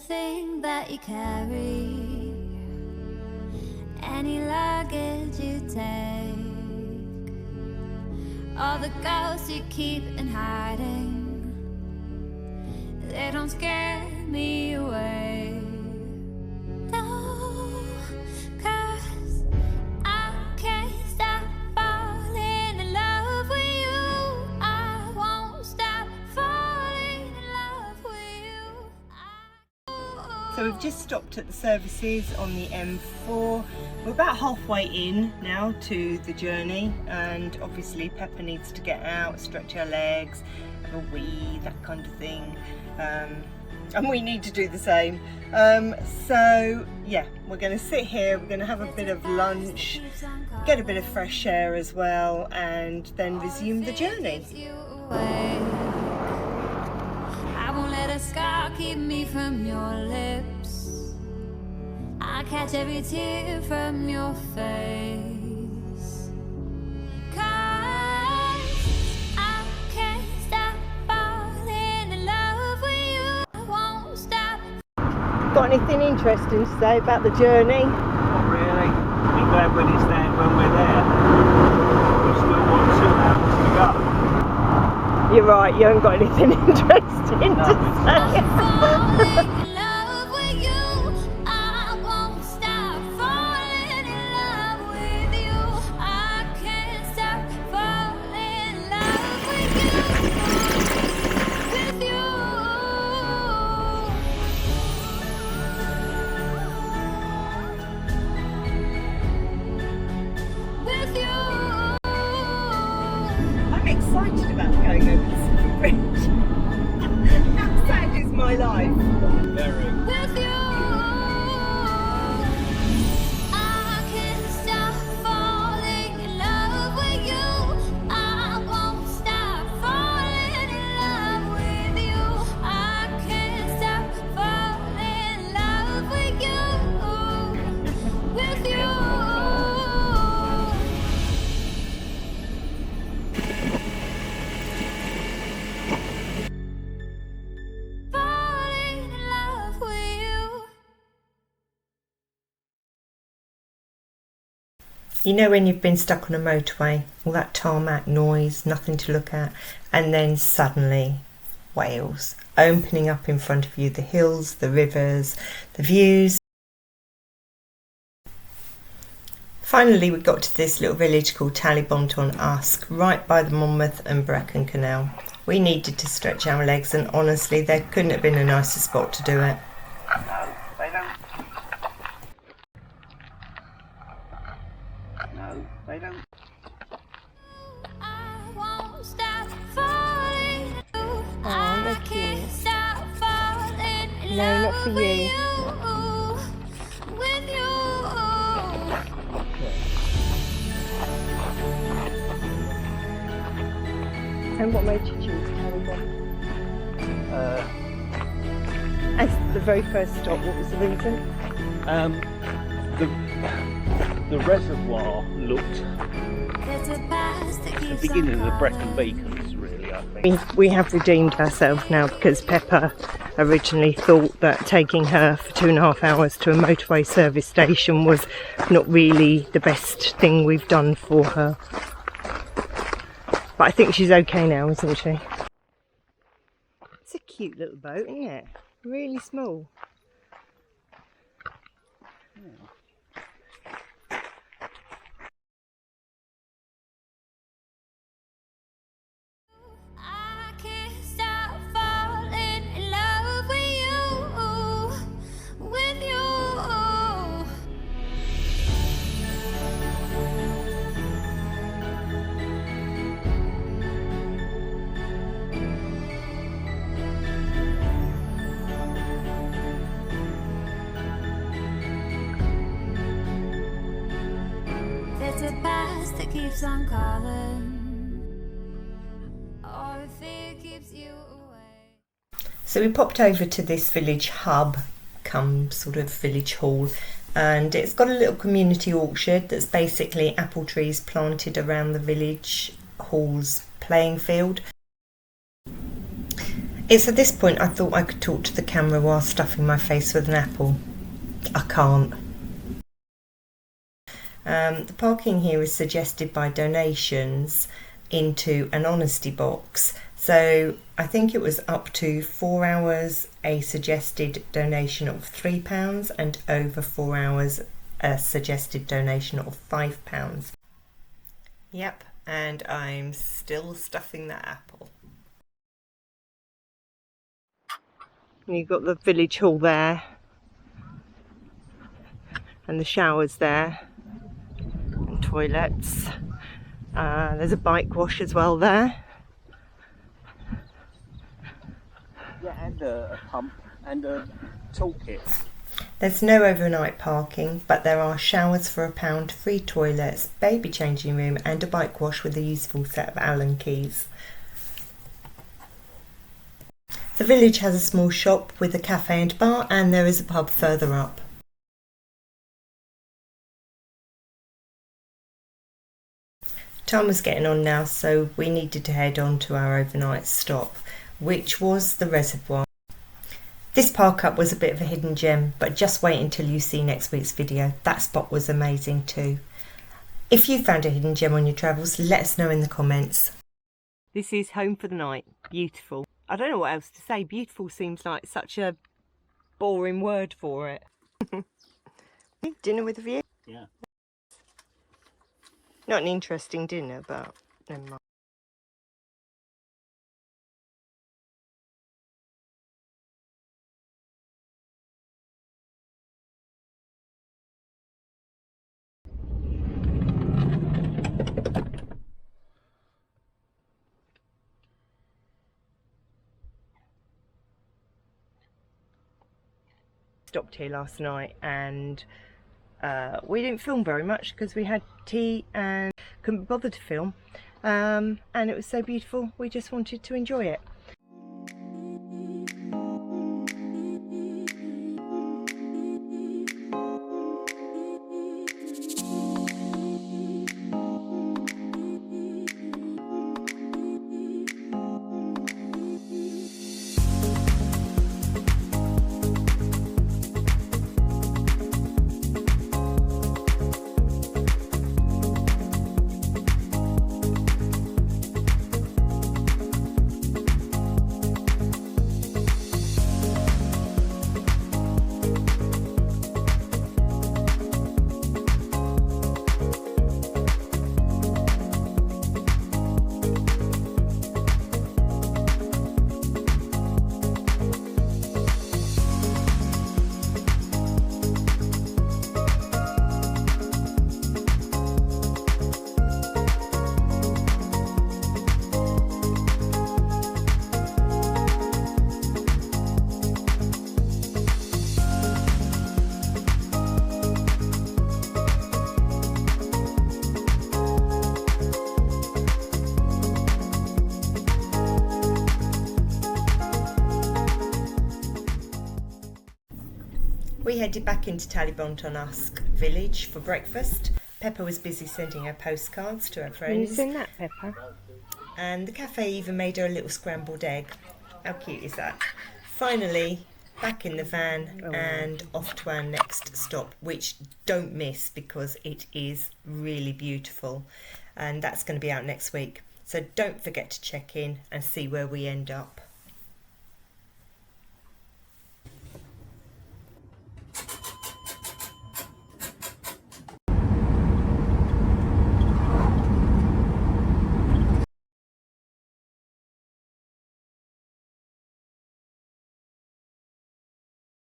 everything that you carry, any luggage you take, all the ghosts you keep in hiding, they don't scare me away. No, 'cause I can't stop falling in love with you. I won't stop falling in love with you. So we've just stopped at the services on the M4. We're about halfway in now to the journey, and obviously Pepper needs to get out, stretch her legs, have a wee, that kind of thing. And we need to do the same. So yeah, we're going to sit here, we're going to have a bit of lunch, get a bit of fresh air as well, and then resume the journey. I won't let a scar keep me from your lips. I catch every tear from your face. 'Cause I can't stop falling in love with you. I won't stop. Got anything interesting to say about the journey? Not really. Be glad when we're there. We've still got 2 hours to go. You're right, you haven't got anything interesting to say. Falling in love with you. I won't stop falling in love with you. I can't stop falling in love with you. With you. With you. I'm excited about going over the Silver Bridge. How sad is my life? Very. With you, I can't stop falling in love with you. I won't stop falling in love with you. I can't stop falling in love with you. With you. Falling in love with you. You know when you've been stuck on a motorway, all that tarmac noise, nothing to look at, and then suddenly Wales opening up in front of you, the hills, the rivers, the views. Finally we got to this little village called Talybont-on-Usk, right by the Monmouth and Brecon Canal. We needed to stretch our legs, and honestly there couldn't have been a nicer spot to do it. No, they don't. No, they don't. I won't stop falling in love. Oh, I look can't cute. stop falling in No, love not for with you. With you. And what made you choose Talybont? As the very first stop, what was the reason? The reservoir looked There's a past that the keeps beginning of on the Brecon calling. Beacons, really, I think. We have redeemed ourselves now, because Pepper originally thought that taking her for 2.5 hours to a motorway service station was not really the best thing we've done for her. But I think she's okay now, isn't she? It's a cute little boat, isn't it? Really small. I can't stop falling in love with you. With you. There's a past that keeps on calling. Or if it keeps you away. So we popped over to this village hub, come sort of village hall, and it's got a little community orchard that's basically apple trees planted around the village hall's playing field. It's at this point I thought I could talk to the camera while stuffing my face with an apple. I can't. The parking here is suggested by donations into an honesty box. So I think it was up to 4 hours a suggested donation of £3 and over 4 hours a suggested donation of £5. Yep, and I'm still stuffing that apple. You've got the village hall there and the showers there and toilets. There's a bike wash as well there. Yeah, and a pump and a toolkit. There's no overnight parking, but there are showers for £1, free toilets, baby changing room and a bike wash with a useful set of Allen keys. The village has a small shop with a cafe and bar, and there is a pub further up. Time was getting on now, so we needed to head on to our overnight stop, which was the reservoir. This park up was a bit of a hidden gem, but just wait until you see next week's video. That spot was amazing too. If you found a hidden gem on your travels, let us know in the comments. This is home for the night. Beautiful. I don't know what else to say. Beautiful seems like such a boring word for it. Dinner with a view? Yeah. Not an interesting dinner, but never mind. Stopped here last night and we didn't film very much because we had tea and couldn't be bothered to film, and it was so beautiful we just wanted to enjoy it. We headed back into Talibontonask village for breakfast. Pepper was busy sending her postcards to her friends. Have you seen that, Pepper? And the cafe even made her a little scrambled egg. How cute is that? Finally, back in the van and off to our next stop, which don't miss because it is really beautiful. And that's going to be out next week. So don't forget to check in and see where we end up.